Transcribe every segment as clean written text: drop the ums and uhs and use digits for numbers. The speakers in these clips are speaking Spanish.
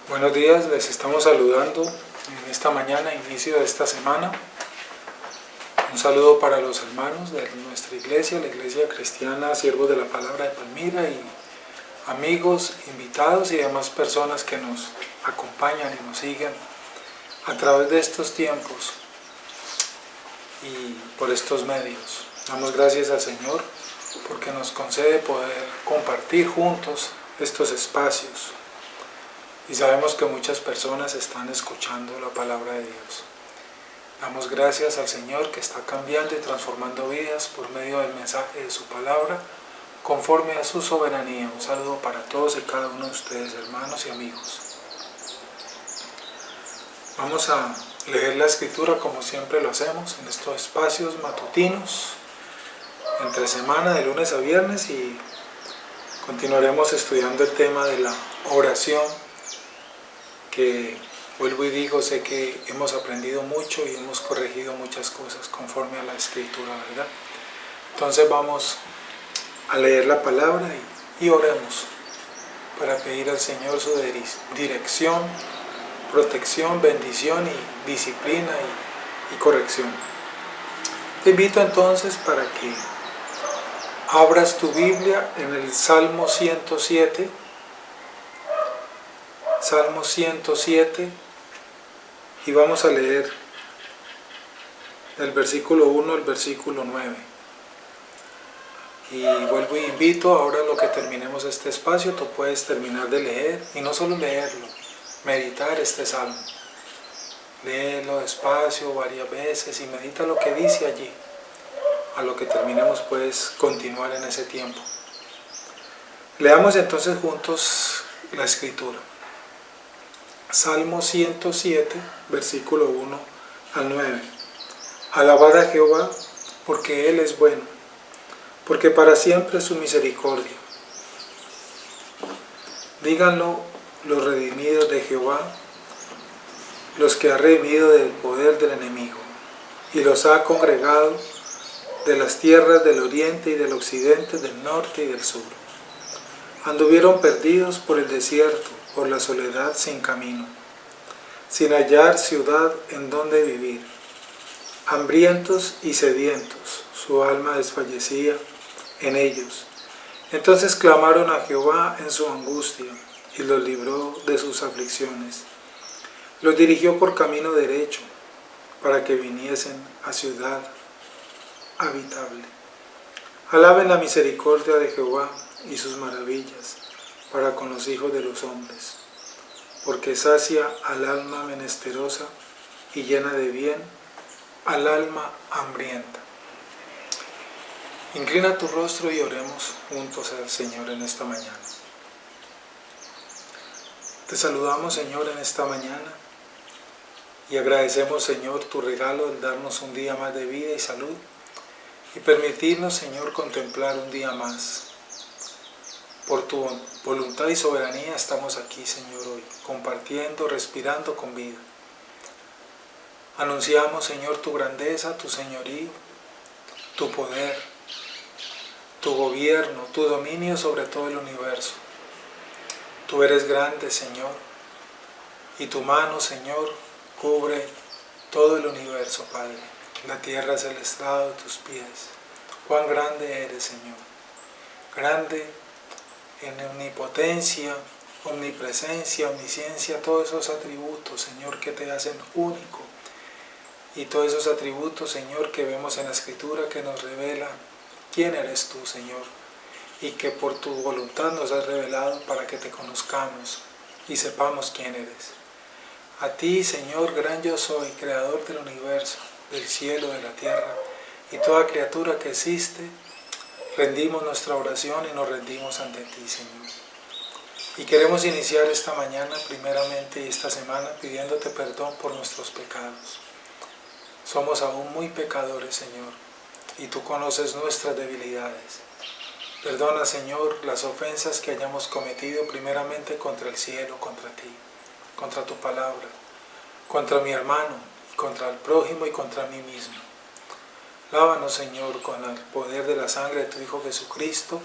Buenos días, les estamos saludando en esta mañana, inicio de esta semana. Un saludo para los hermanos de nuestra iglesia, la Iglesia Cristiana Siervos de la Palabra de Palmira, y amigos, invitados y demás personas que nos acompañan y nos siguen a través de estos tiempos y por estos medios. Damos gracias al Señor porque nos concede poder compartir juntos estos espacios. Y sabemos que muchas personas están escuchando la palabra de Dios. Damos gracias al Señor que está cambiando y transformando vidas por medio del mensaje de su palabra, conforme a su soberanía. Un saludo para todos y cada uno de ustedes, hermanos y amigos. Vamos a leer la Escritura como siempre lo hacemos en estos espacios matutinos, entre semana, de lunes a viernes, y continuaremos estudiando el tema de la oración, que vuelvo y digo, sé que hemos aprendido mucho y hemos corregido muchas cosas conforme a la Escritura, ¿verdad? Entonces vamos a leer la palabra y oremos para pedir al Señor su dirección, protección, bendición y disciplina y corrección. Te invito entonces para que abras tu Biblia en el Salmo 107, Salmo 107, y vamos a leer del versículo 1 al versículo 9. Y vuelvo y invito, ahora lo que terminemos este espacio, tú puedes terminar de leer, y no solo leerlo, meditar este salmo. Léelo despacio varias veces y medita lo que dice allí. A lo que terminemos puedes continuar en ese tiempo. Leamos entonces juntos la Escritura. Salmo 107, versículo 1 al 9. Alabad a Jehová, porque Él es bueno, porque para siempre es su misericordia. Díganlo los redimidos de Jehová, los que ha redimido del poder del enemigo, y los ha congregado de las tierras del oriente y del occidente, del norte y del sur. Anduvieron perdidos por el desierto, por la soledad sin camino, sin hallar ciudad en donde vivir. Hambrientos y sedientos, su alma desfallecía en ellos. Entonces clamaron a Jehová en su angustia, y los libró de sus aflicciones. Los dirigió por camino derecho, para que viniesen a ciudad habitable. Alaben la misericordia de Jehová y sus maravillas para con los hijos de los hombres, porque sacia al alma menesterosa y llena de bien al alma hambrienta. Inclina tu rostro y oremos juntos al Señor en esta mañana. Te saludamos, Señor, en esta mañana y agradecemos, Señor, tu regalo de darnos un día más de vida y salud y permitirnos, Señor, contemplar un día más. Por tu voluntad y soberanía estamos aquí, Señor, hoy, compartiendo, respirando con vida. Anunciamos, Señor, tu grandeza, tu señorío, tu poder, tu gobierno, tu dominio sobre todo el universo. Tú eres grande, Señor, y tu mano, Señor, cubre todo el universo, Padre. La tierra es el estrado de tus pies. Cuán grande eres, Señor. Grande en omnipotencia, omnipresencia, omnisciencia, todos esos atributos, Señor, que te hacen único. Y todos esos atributos, Señor, que vemos en la Escritura, que nos revelan quién eres tú, Señor. Y que por tu voluntad nos has revelado para que te conozcamos y sepamos quién eres. A ti, Señor, gran yo soy, creador del universo, del cielo, de la tierra, y toda criatura que existe, rendimos nuestra oración y nos rendimos ante ti, Señor. Y queremos iniciar esta mañana, primeramente, y esta semana, pidiéndote perdón por nuestros pecados. Somos aún muy pecadores, Señor, y tú conoces nuestras debilidades. Perdona, Señor, las ofensas que hayamos cometido, primeramente contra el cielo, contra ti, contra tu palabra, contra mi hermano, y contra el prójimo y contra mí mismo. Lávanos, Señor, con el poder de la sangre de tu Hijo Jesucristo,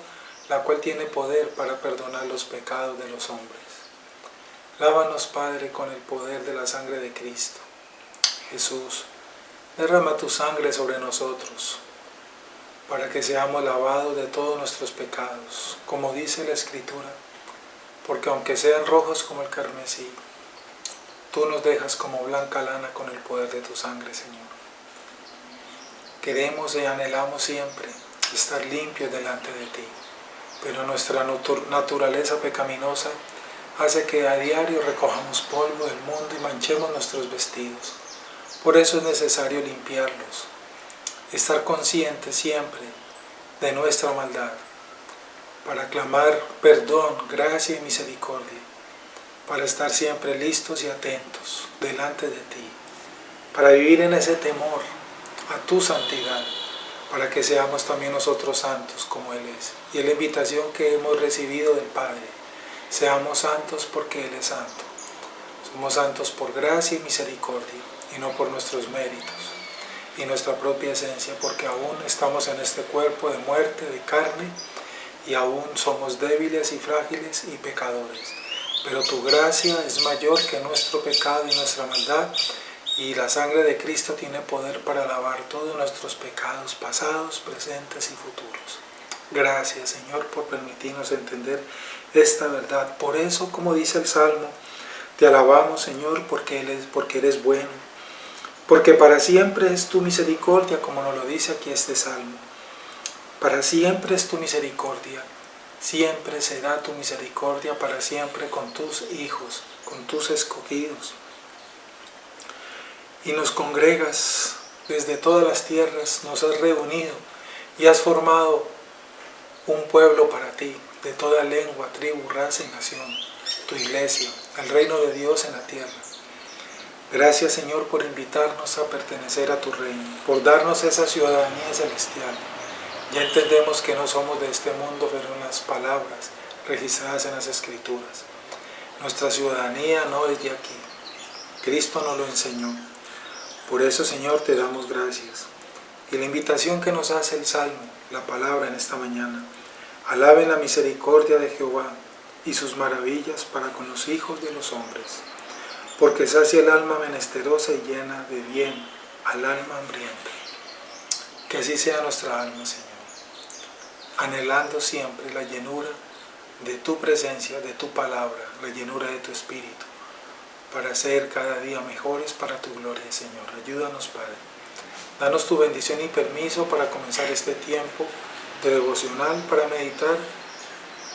la cual tiene poder para perdonar los pecados de los hombres. Lávanos, Padre, con el poder de la sangre de Cristo. Jesús, derrama tu sangre sobre nosotros, para que seamos lavados de todos nuestros pecados, como dice la Escritura, porque aunque sean rojos como el carmesí, tú nos dejas como blanca lana con el poder de tu sangre, Señor. Queremos y anhelamos siempre estar limpios delante de ti, pero nuestra naturaleza pecaminosa hace que a diario recojamos polvo del mundo y manchemos nuestros vestidos. Por eso es necesario limpiarlos, estar conscientes siempre de nuestra maldad, para clamar perdón, gracia y misericordia, para estar siempre listos y atentos delante de ti, para vivir en ese temor a tu santidad, para que seamos también nosotros santos como Él es. Y es la invitación que hemos recibido del Padre: seamos santos porque Él es santo. Somos santos por gracia y misericordia, y no por nuestros méritos y nuestra propia esencia, porque aún estamos en este cuerpo de muerte, de carne, y aún somos débiles y frágiles y pecadores. Pero tu gracia es mayor que nuestro pecado y nuestra maldad, y la sangre de Cristo tiene poder para lavar todos nuestros pecados pasados, presentes y futuros. Gracias, Señor, por permitirnos entender esta verdad. Por eso, como dice el Salmo, te alabamos, Señor, porque eres bueno, porque para siempre es tu misericordia, como nos lo dice aquí este Salmo. Para siempre es tu misericordia, siempre será tu misericordia, para siempre con tus hijos, con tus escogidos. Y nos congregas desde todas las tierras, nos has reunido y has formado un pueblo para ti, de toda lengua, tribu, raza y nación, tu iglesia, el reino de Dios en la tierra. Gracias, Señor, por invitarnos a pertenecer a tu reino, por darnos esa ciudadanía celestial. Ya entendemos que no somos de este mundo, pero en las palabras registradas en las Escrituras. Nuestra ciudadanía no es de aquí. Cristo nos lo enseñó. Por eso, Señor, te damos gracias. Y la invitación que nos hace el Salmo, la palabra en esta mañana: alaben la misericordia de Jehová y sus maravillas para con los hijos de los hombres, porque sacia el alma menesterosa y llena de bien al alma hambrienta. Que así sea nuestra alma, Señor, anhelando siempre la llenura de tu presencia, de tu palabra, la llenura de tu Espíritu, para ser cada día mejores para tu gloria, Señor. Ayúdanos, Padre. Danos tu bendición y permiso para comenzar este tiempo de devocional, para meditar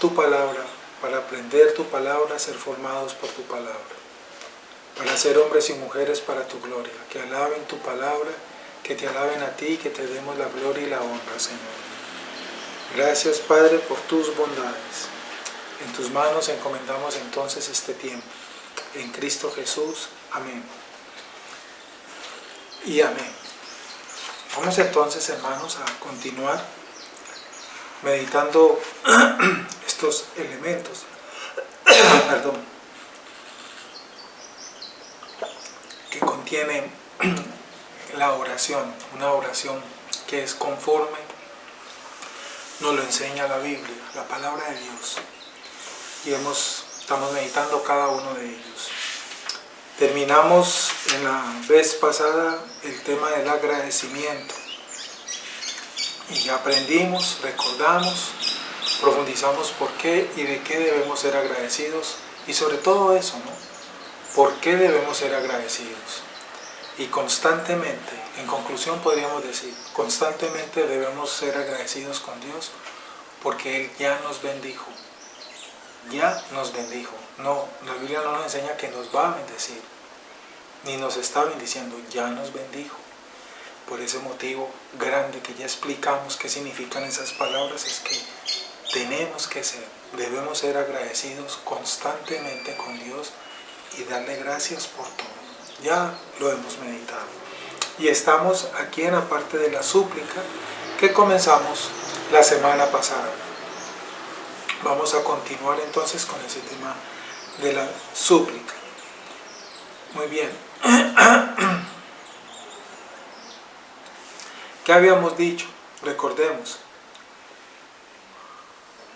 tu palabra, para aprender tu palabra, ser formados por tu palabra, para ser hombres y mujeres para tu gloria, que alaben tu palabra, que te alaben a ti, que te demos la gloria y la honra, Señor. Gracias, Padre, por tus bondades. En tus manos encomendamos entonces este tiempo. En Cristo Jesús. Amén. Y amén. Vamos entonces, hermanos, a continuar meditando estos elementos. Perdón. Que contiene la oración, una oración que es conforme nos lo enseña la Biblia, la palabra de Dios. Y estamos meditando cada uno de ellos. Terminamos en la vez pasada el tema del agradecimiento. Y aprendimos, recordamos, profundizamos por qué y de qué debemos ser agradecidos. Y sobre todo eso, ¿no? ¿Por qué debemos ser agradecidos? Y constantemente, en conclusión podríamos decir, constantemente debemos ser agradecidos con Dios porque Él ya nos bendijo. Ya nos bendijo. No, la Biblia no nos enseña que nos va a bendecir, ni nos está bendiciendo, ya nos bendijo. Por ese motivo grande que ya explicamos qué significan esas palabras, es que debemos ser agradecidos constantemente con Dios y darle gracias por todo. Ya lo hemos meditado. Y estamos aquí en la parte de la súplica que comenzamos la semana pasada. Vamos a continuar entonces con ese tema de la súplica. Muy bien. ¿Qué habíamos dicho? Recordemos.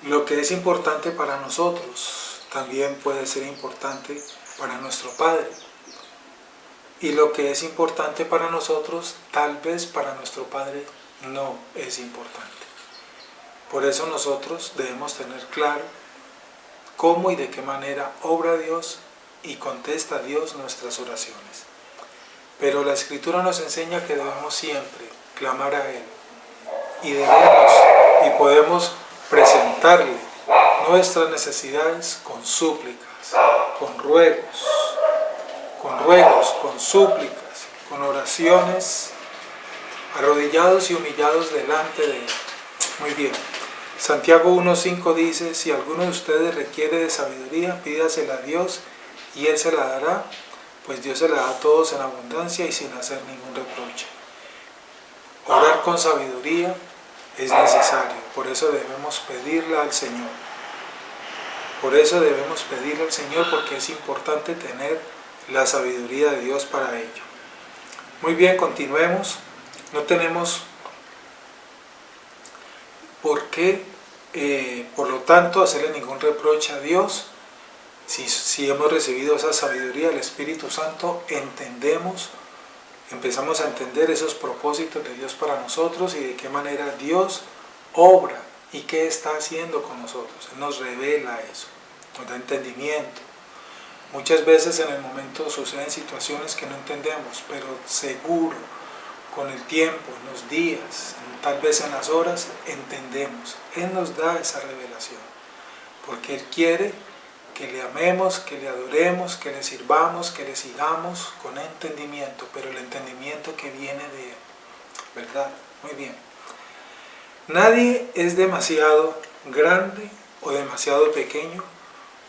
Lo que es importante para nosotros también puede ser importante para nuestro Padre. Y lo que es importante para nosotros, tal vez para nuestro Padre no es importante. Por eso nosotros debemos tener claro cómo y de qué manera obra Dios y contesta a Dios nuestras oraciones. Pero la Escritura nos enseña que debemos siempre clamar a Él y debemos y podemos presentarle nuestras necesidades con súplicas, con ruegos, con súplicas, con oraciones, arrodillados y humillados delante de Él. Muy bien. Santiago 1.5 dice, si alguno de ustedes requiere de sabiduría, pídasela a Dios y Él se la dará, pues Dios se la da a todos en abundancia y sin hacer ningún reproche. Orar con sabiduría es necesario, por eso debemos pedirla al Señor. Por eso debemos pedirle al Señor, porque es importante tener la sabiduría de Dios para ello. Muy bien, continuemos. No tenemos por qué, por lo tanto, hacerle ningún reproche a Dios. Si hemos recibido esa sabiduría del Espíritu Santo, empezamos a entender esos propósitos de Dios para nosotros y de qué manera Dios obra y qué está haciendo con nosotros. Él nos revela eso, nos da entendimiento. Muchas veces en el momento suceden situaciones que no entendemos, pero seguro, con el tiempo, en los días, tal vez en las horas, entendemos. Él nos da esa revelación, porque Él quiere que le amemos, que le adoremos, que le sirvamos, que le sigamos con entendimiento, pero el entendimiento que viene de Él, ¿verdad? Muy bien. Nadie es demasiado grande o demasiado pequeño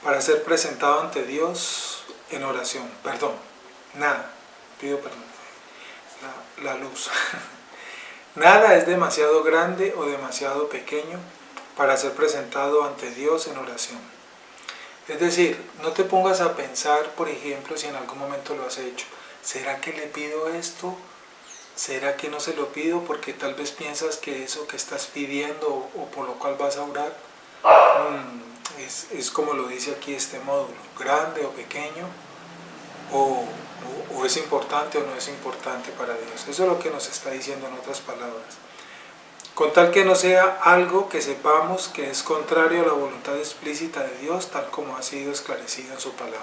para ser presentado ante Dios en oración. Perdón, nada, pido perdón, la luz. Nada es demasiado grande o demasiado pequeño para ser presentado ante Dios en oración. Es decir, no te pongas a pensar, por ejemplo, si en algún momento lo has hecho. ¿Será que le pido esto? ¿Será que no se lo pido? Porque tal vez piensas que eso que estás pidiendo o por lo cual vas a orar es como lo dice aquí este módulo, grande o pequeño, o es importante o no es importante para Dios. Eso es lo que nos está diciendo en otras palabras. Con tal que no sea algo que sepamos que es contrario a la voluntad explícita de Dios, tal como ha sido esclarecido en su palabra.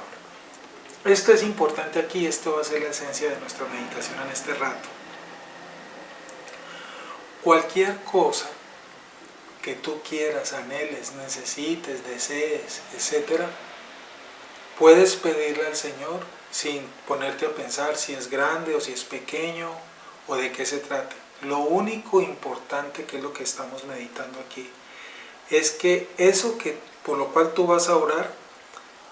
Esto es importante aquí, esto va a ser la esencia de nuestra meditación en este rato. Cualquier cosa que tú quieras, anheles, necesites, desees, etc., puedes pedirle al Señor sin ponerte a pensar si es grande o si es pequeño o de qué se trata. Lo único importante, que es lo que estamos meditando aquí, es que eso por lo cual tú vas a orar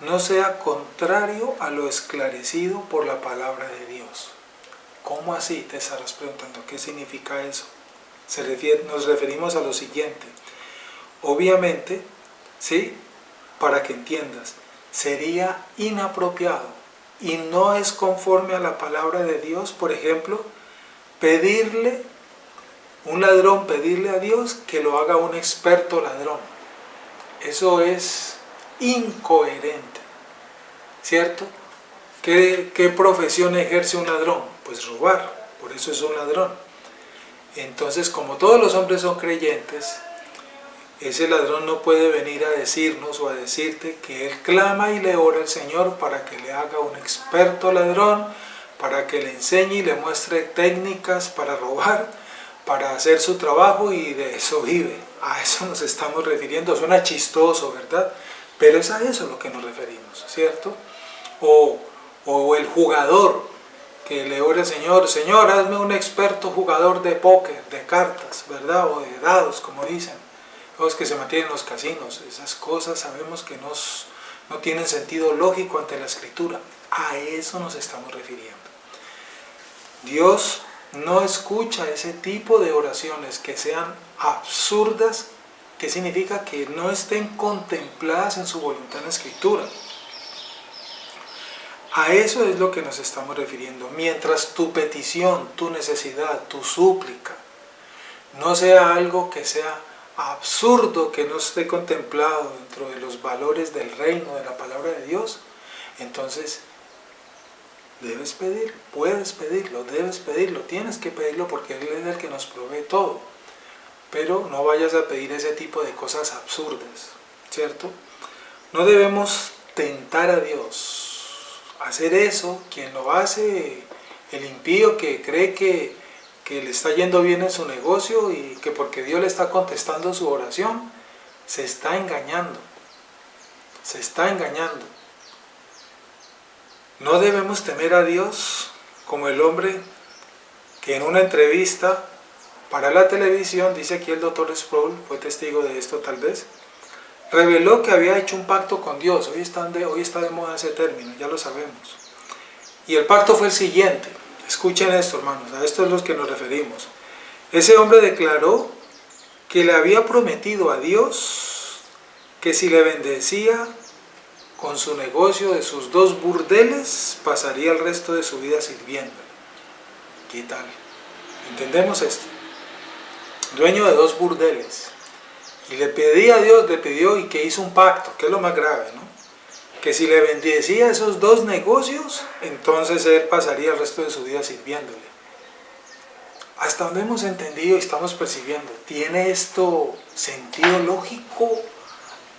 no sea contrario a lo esclarecido por la palabra de Dios. ¿Cómo así? Te estarás preguntando, ¿qué significa eso? Nos referimos a lo siguiente. Obviamente, ¿sí? Para que entiendas, sería inapropiado y no es conforme a la palabra de Dios, por ejemplo, pedirle a Dios que lo haga un experto ladrón. Eso es incoherente, ¿cierto? ¿Qué profesión ejerce un ladrón? Pues robar, por eso es un ladrón. Entonces, como todos los hombres son creyentes, ese ladrón no puede venir a decirnos o a decirte que él clama y le ora al Señor para que le haga un experto ladrón, para que le enseñe y le muestre técnicas para robar, para hacer su trabajo, y de eso vive. A eso nos estamos refiriendo. Suena chistoso, ¿verdad? Pero es a eso a lo que nos referimos, ¿cierto? O el jugador que le ora al Señor, Señor, hazme un experto jugador de póker, de cartas, ¿verdad? O de dados, como dicen. Los que se mantienen en los casinos. Esas cosas sabemos que no tienen sentido lógico ante la Escritura. A eso nos estamos refiriendo. Dios no escucha ese tipo de oraciones que sean absurdas, que significa que no estén contempladas en su voluntad en la Escritura. A eso es lo que nos estamos refiriendo. Mientras tu petición, tu necesidad, tu súplica no sea algo que sea absurdo, que no esté contemplado dentro de los valores del reino, de la palabra de Dios, entonces Debes pedir, puedes pedirlo, debes pedirlo, tienes que pedirlo porque Él es el que nos provee todo. Pero no vayas a pedir ese tipo de cosas absurdas, ¿cierto? No debemos tentar a Dios. Hacer eso, quien lo hace, el impío que cree que le está yendo bien en su negocio y que porque Dios le está contestando su oración, se está engañando. Se está engañando. No debemos temer a Dios como el hombre que en una entrevista para la televisión, dice aquí el Dr. Sproul, fue testigo de esto tal vez, reveló que había hecho un pacto con Dios. Hoy está de moda ese término, ya lo sabemos. Y el pacto fue el siguiente. Escuchen esto, hermanos, a esto es a lo que nos referimos. Ese hombre declaró que le había prometido a Dios que si le bendecía con su negocio de sus 2 burdeles, pasaría el resto de su vida sirviéndole. ¿Qué tal? ¿Entendemos esto? Dueño de 2 burdeles. Y le pedía a Dios, le pidió y que hizo un pacto, que es lo más grave, ¿no? Que si le bendecía esos 2 negocios, entonces él pasaría el resto de su vida sirviéndole. Hasta donde hemos entendido y estamos percibiendo, ¿tiene esto sentido lógico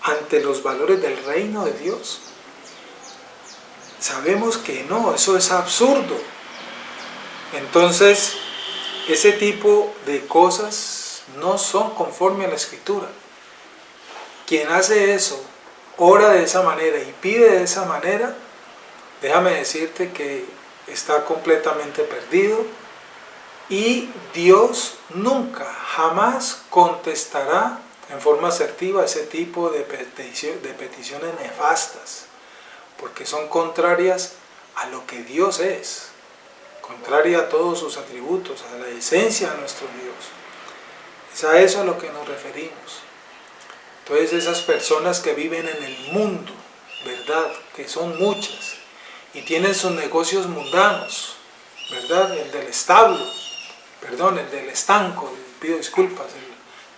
ante los valores del reino de Dios? Sabemos que no, eso es absurdo. Entonces, ese tipo de cosas no son conforme a la Escritura. Quien hace eso, ora de esa manera y pide de esa manera, déjame decirte que está completamente perdido y Dios nunca, jamás contestará en forma asertiva ese tipo de peticiones nefastas, porque son contrarias a lo que Dios es, contraria a todos sus atributos, a la esencia de nuestro Dios. Es a eso a lo que nos referimos. Entonces esas personas que viven en el mundo, ¿verdad? Que son muchas, y tienen sus negocios mundanos, ¿verdad? El del estanco, pido disculpas,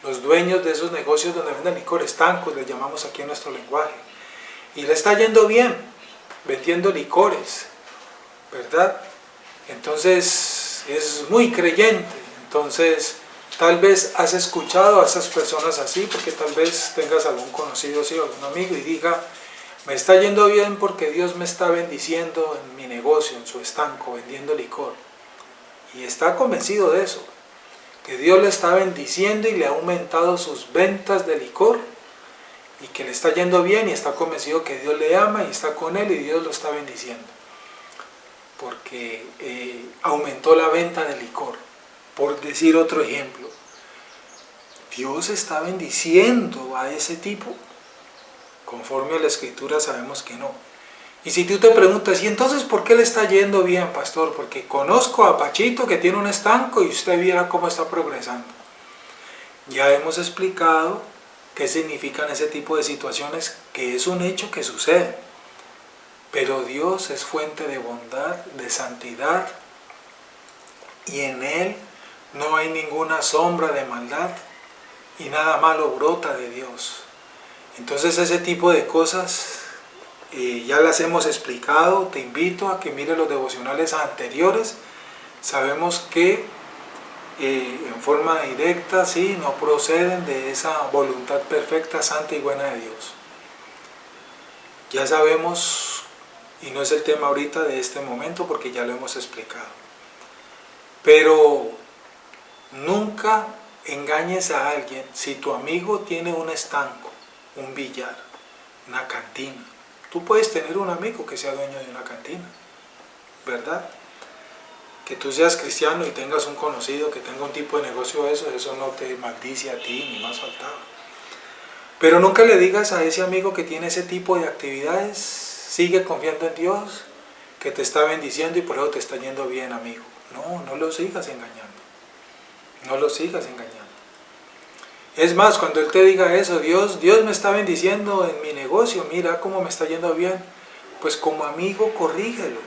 los dueños de esos negocios donde venden licor, estancos, les llamamos aquí en nuestro lenguaje, y le está yendo bien, vendiendo licores, ¿verdad? Entonces es muy creyente. Entonces tal vez has escuchado a esas personas así, porque tal vez tengas algún conocido así, algún amigo, y diga, me está yendo bien porque Dios me está bendiciendo en mi negocio, en su estanco, vendiendo licor. Y está convencido de eso, que Dios le está bendiciendo y le ha aumentado sus ventas de licor, y que le está yendo bien y está convencido que Dios le ama y está con él y Dios lo está bendiciendo, porque aumentó la venta de licor. Por decir otro ejemplo, ¿Dios está bendiciendo a ese tipo? Conforme a la Escritura sabemos que no. Y si tú te preguntas, ¿y entonces por qué le está yendo bien, pastor? Porque conozco a Pachito que tiene un estanco y usted viera cómo está progresando. Ya hemos explicado qué significan ese tipo de situaciones, que es un hecho que sucede. Pero Dios es fuente de bondad, de santidad, y en Él no hay ninguna sombra de maldad y nada malo brota de Dios. Entonces ese tipo de cosas ya las hemos explicado. Te invito a que mires los devocionales anteriores. Sabemos que en forma directa sí, no proceden de esa voluntad perfecta, santa y buena de Dios. Ya sabemos, y no es el tema ahorita de este momento porque ya lo hemos explicado. Pero nunca engañes a alguien. Si tu amigo tiene un estanco, un billar, una cantina, tú puedes tener un amigo que sea dueño de una cantina, ¿verdad? Que tú seas cristiano y tengas un conocido que tenga un tipo de negocio de eso no te maldice a ti, ni más faltaba. Pero nunca le digas a ese amigo que tiene ese tipo de actividades, sigue confiando en Dios, que te está bendiciendo y por eso te está yendo bien, amigo. No, no lo sigas engañando. No lo sigas engañando. Es más, cuando él te diga eso, Dios me está bendiciendo en mi negocio, mira cómo me está yendo bien, pues como amigo corrígelo.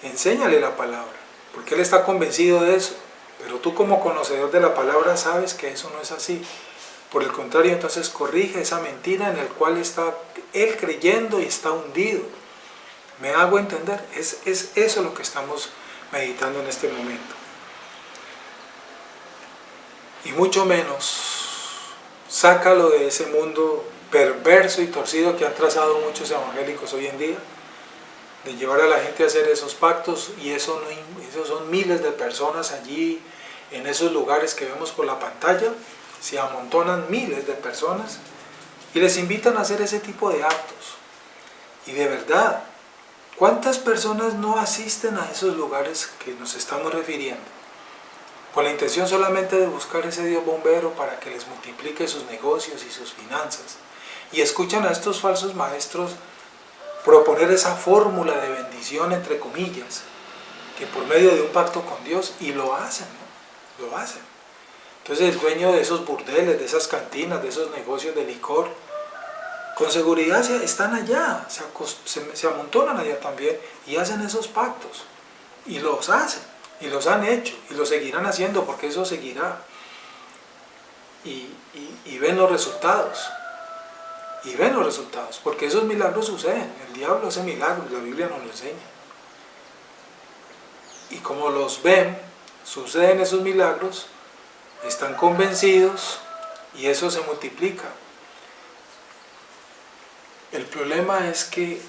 Enséñale la palabra, porque él está convencido de eso. Pero tú como conocedor de la palabra sabes que eso no es así. Por el contrario, entonces corrige esa mentira en la cual está él creyendo y está hundido. ¿Me hago entender? Es eso lo que estamos meditando en este momento. Y mucho menos, sácalo de ese mundo perverso y torcido que han trazado muchos evangélicos hoy en día, de llevar a la gente a hacer esos pactos, y eso son miles de personas allí, en esos lugares que vemos por la pantalla, se amontonan miles de personas y les invitan a hacer ese tipo de actos. Y de verdad, ¿cuántas personas no asisten a esos lugares que nos estamos refiriendo? Con la intención solamente de buscar ese Dios bombero para que les multiplique sus negocios y sus finanzas. Y escuchan a estos falsos maestros proponer esa fórmula de bendición, entre comillas, que por medio de un pacto con Dios, y lo hacen, ¿no? Lo hacen. Entonces el dueño de esos burdeles, de esas cantinas, de esos negocios de licor, con seguridad están allá, se amontonan allá también y hacen esos pactos. Y los hacen, y los han hecho, y lo seguirán haciendo, porque eso seguirá. Y ven los resultados. Y ven los resultados, porque esos milagros suceden. El diablo hace milagros, la Biblia nos lo enseña. Y como los ven, suceden esos milagros, están convencidos y eso se multiplica. El problema es que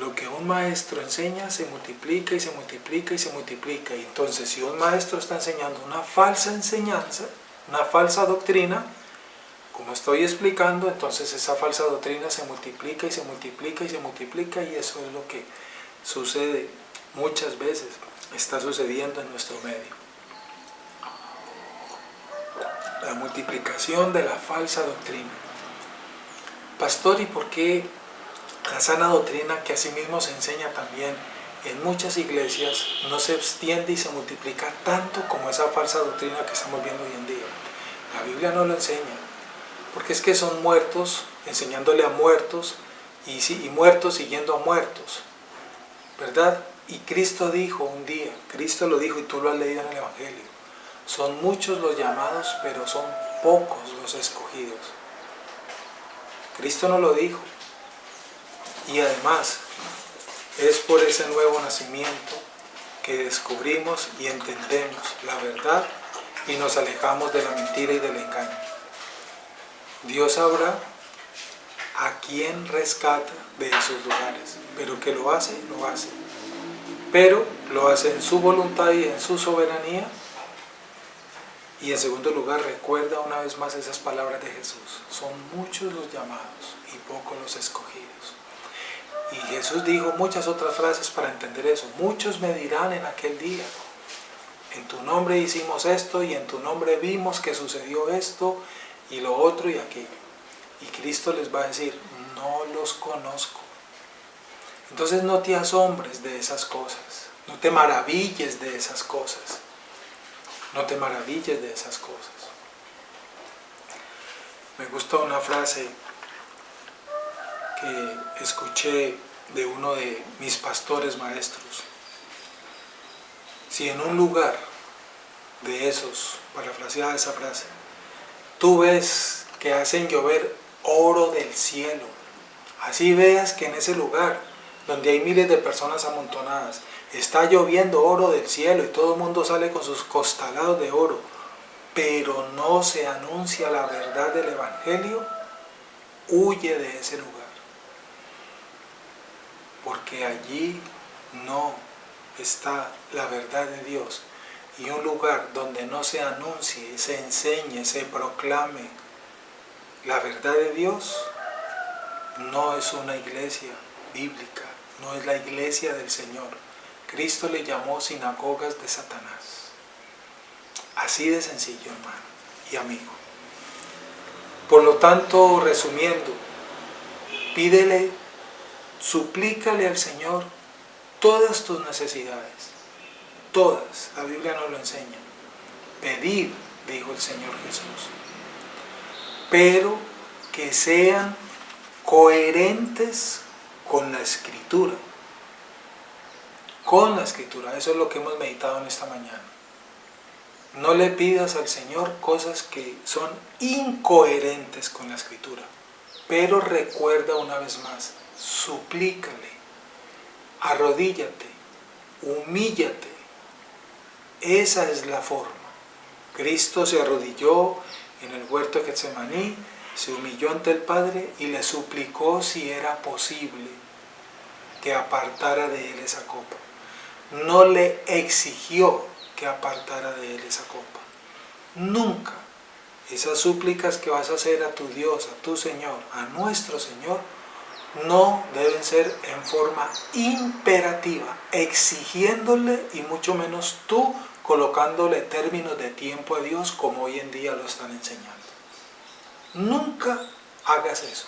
lo que un maestro enseña se multiplica y se multiplica y se multiplica. Y entonces, si un maestro está enseñando una falsa enseñanza, una falsa doctrina, como estoy explicando, entonces esa falsa doctrina se multiplica y se multiplica y se multiplica, y eso es lo que sucede muchas veces, está sucediendo en nuestro medio. La multiplicación de la falsa doctrina. Pastor, ¿y por qué la sana doctrina, que asimismo se enseña también en muchas iglesias, no se extiende y se multiplica tanto como esa falsa doctrina que estamos viendo hoy en día? La Biblia no lo enseña. Porque es que son muertos enseñándole a muertos y muertos siguiendo a muertos, ¿verdad? Y Cristo dijo un día, Cristo lo dijo y tú lo has leído en el Evangelio, son muchos los llamados, pero son pocos los escogidos. Cristo nos lo dijo. Y además, es por ese nuevo nacimiento que descubrimos y entendemos la verdad y nos alejamos de la mentira y del engaño. Dios sabrá a quién rescata de esos lugares, pero que lo hace, lo hace. Pero lo hace en su voluntad y en su soberanía. Y en segundo lugar, recuerda una vez más esas palabras de Jesús. Son muchos los llamados y pocos los escogidos. Y Jesús dijo muchas otras frases para entender eso. Muchos me dirán en aquel día: en tu nombre hicimos esto, y en tu nombre vimos que sucedió esto y lo otro y aquello. Y Cristo les va a decir: no los conozco. Entonces no te asombres de esas cosas, no te maravilles de esas cosas, no te maravilles de esas cosas. Me gustó una frase que escuché de uno de mis pastores maestros. Si en un lugar de esos, parafraseada esa frase, tú ves que hacen llover oro del cielo, así veas que en ese lugar donde hay miles de personas amontonadas está lloviendo oro del cielo y todo el mundo sale con sus costalados de oro, pero no se anuncia la verdad del Evangelio, huye de ese lugar, porque allí no está la verdad de Dios. Y un lugar donde no se anuncie, se enseñe, se proclame la verdad de Dios, no es una iglesia bíblica, no es la iglesia del Señor. Cristo le llamó sinagogas de Satanás. Así de sencillo, hermano y amigo. Por lo tanto, resumiendo, pídele, suplícale al Señor todas tus necesidades. Todas, la Biblia nos lo enseña. Pedid, dijo el Señor Jesús, pero que sean coherentes con la Escritura. Con la Escritura, eso es lo que hemos meditado en esta mañana. No le pidas al Señor cosas que son incoherentes con la Escritura, pero recuerda una vez más, suplícale arrodíllate, humíllate. Esa es la forma. Cristo se arrodilló en el huerto de Getsemaní, se humilló ante el Padre y le suplicó si era posible que apartara de él esa copa. No le exigió que apartara de él esa copa. Nunca. Esas súplicas que vas a hacer a tu Dios, a tu Señor, a nuestro Señor, no deben ser en forma imperativa, exigiéndole y mucho menos tú colocándole términos de tiempo a Dios como hoy en día lo están enseñando. Nunca hagas eso,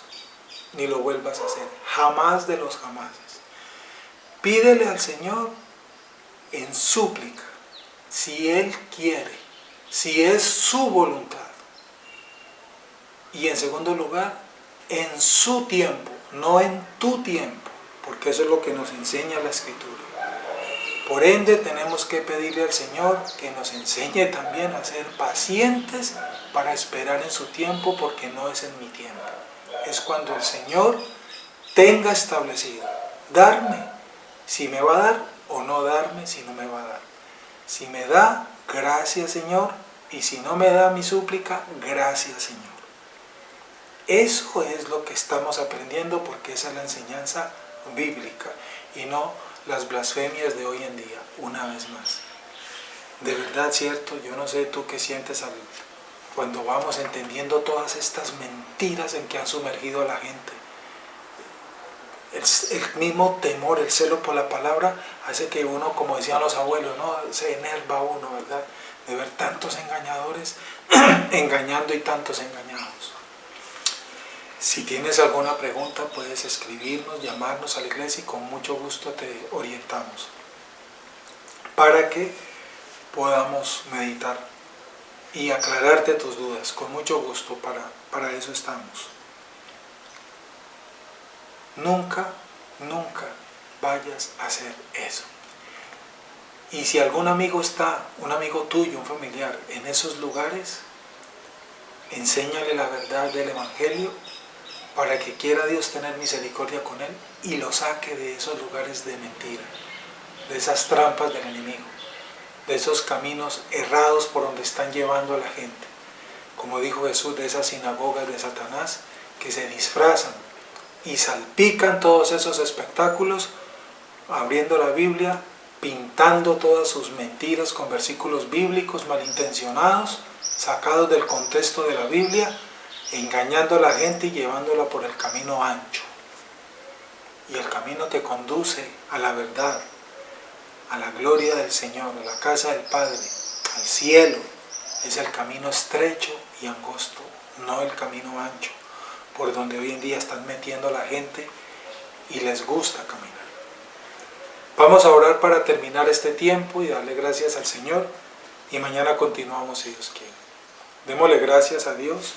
ni lo vuelvas a hacer, jamás de los jamases. Pídele al Señor en súplica, si Él quiere, si es su voluntad. Y en segundo lugar, en su tiempo, no en tu tiempo, porque eso es lo que nos enseña la Escritura. Por ende, tenemos que pedirle al Señor que nos enseñe también a ser pacientes para esperar en su tiempo, porque no es en mi tiempo. Es cuando el Señor tenga establecido darme, si me va a dar, o no darme, si no me va a dar. Si me da, gracias Señor, y si no me da mi súplica, gracias Señor. Eso es lo que estamos aprendiendo, porque esa es la enseñanza bíblica y no las blasfemias de hoy en día, una vez más. De verdad, cierto, yo no sé tú qué sientes cuando vamos entendiendo todas estas mentiras en que han sumergido a la gente. El mismo temor, el celo por la palabra hace que uno, como decían los abuelos, ¿no?, se enerva uno, ¿verdad?, de ver tantos engañadores engañando y tantos engañados. Si tienes alguna pregunta, puedes escribirnos, llamarnos a la iglesia y con mucho gusto te orientamos para que podamos meditar y aclararte tus dudas. Con mucho gusto, para eso estamos. Nunca vayas a hacer eso. Y si algún amigo está, un amigo tuyo, un familiar, en esos lugares, enséñale la verdad del Evangelio, para que quiera Dios tener misericordia con él y lo saque de esos lugares de mentira, de esas trampas del enemigo, de esos caminos errados por donde están llevando a la gente. Como dijo Jesús, de esas sinagogas de Satanás que se disfrazan y salpican todos esos espectáculos, abriendo la Biblia, pintando todas sus mentiras con versículos bíblicos malintencionados, sacados del contexto de la Biblia, engañando a la gente y llevándola por el camino ancho. Y el camino te conduce a la verdad, a la gloria del Señor, a la casa del Padre, al cielo. Es el camino estrecho y angosto, no el camino ancho, por donde hoy en día están metiendo a la gente y les gusta caminar. Vamos a orar para terminar este tiempo y darle gracias al Señor, y mañana continuamos si Dios quiere. Démosle gracias a Dios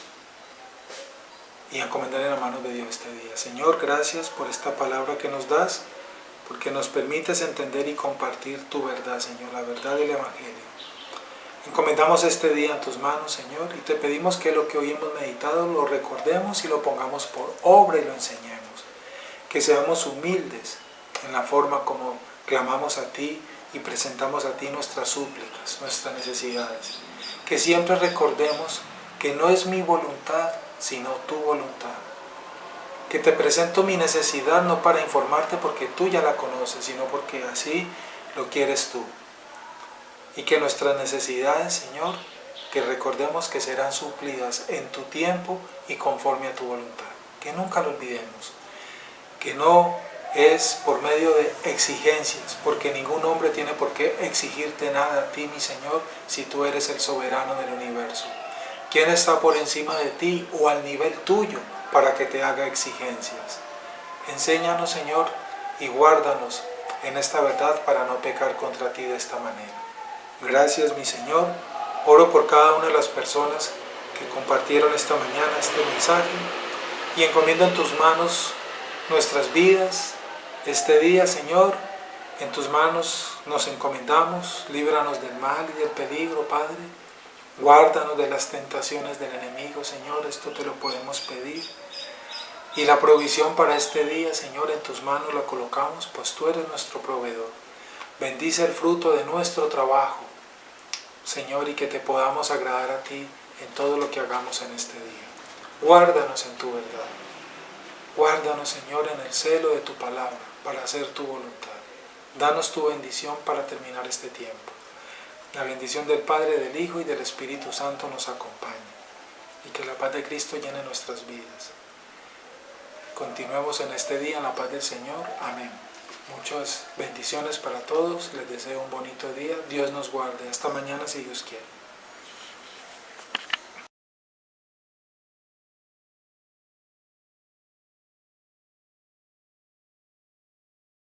y encomendar en la mano de Dios este día. Señor, gracias por esta palabra que nos das, porque nos permites entender y compartir tu verdad, Señor, la verdad del Evangelio. Encomendamos este día en tus manos, Señor, y te pedimos que lo que hoy hemos meditado lo recordemos y lo pongamos por obra y lo enseñemos. Que seamos humildes en la forma como clamamos a ti y presentamos a ti nuestras súplicas, nuestras necesidades. Que siempre recordemos que no es mi voluntad, sino tu voluntad. Que te presento mi necesidad no para informarte porque tú ya la conoces, sino porque así lo quieres tú. Y que nuestras necesidades, Señor, que recordemos que serán suplidas en tu tiempo y conforme a tu voluntad. Que nunca lo olvidemos. Que no es por medio de exigencias, porque ningún hombre tiene por qué exigirte nada a ti, mi Señor, si tú eres el soberano del universo. ¿Quién está por encima de ti o al nivel tuyo para que te haga exigencias? Enséñanos, Señor, y guárdanos en esta verdad para no pecar contra ti de esta manera. Gracias, mi Señor. Oro por cada una de las personas que compartieron esta mañana este mensaje y encomiendo en tus manos nuestras vidas. Este día, Señor, en tus manos nos encomendamos. Líbranos del mal y del peligro, Padre. Guárdanos de las tentaciones del enemigo, Señor, esto te lo podemos pedir. Y la provisión para este día, Señor, en tus manos la colocamos, pues tú eres nuestro proveedor. Bendice el fruto de nuestro trabajo, Señor, y que te podamos agradar a ti en todo lo que hagamos en este día. Guárdanos en tu verdad. Guárdanos, Señor, en el celo de tu palabra, para hacer tu voluntad. Danos tu bendición para terminar este tiempo. La bendición del Padre, del Hijo y del Espíritu Santo nos acompañe. Y que la paz de Cristo llene nuestras vidas. Continuemos en este día en la paz del Señor. Amén. Muchas bendiciones para todos. Les deseo un bonito día. Dios nos guarde. Hasta mañana si Dios quiere.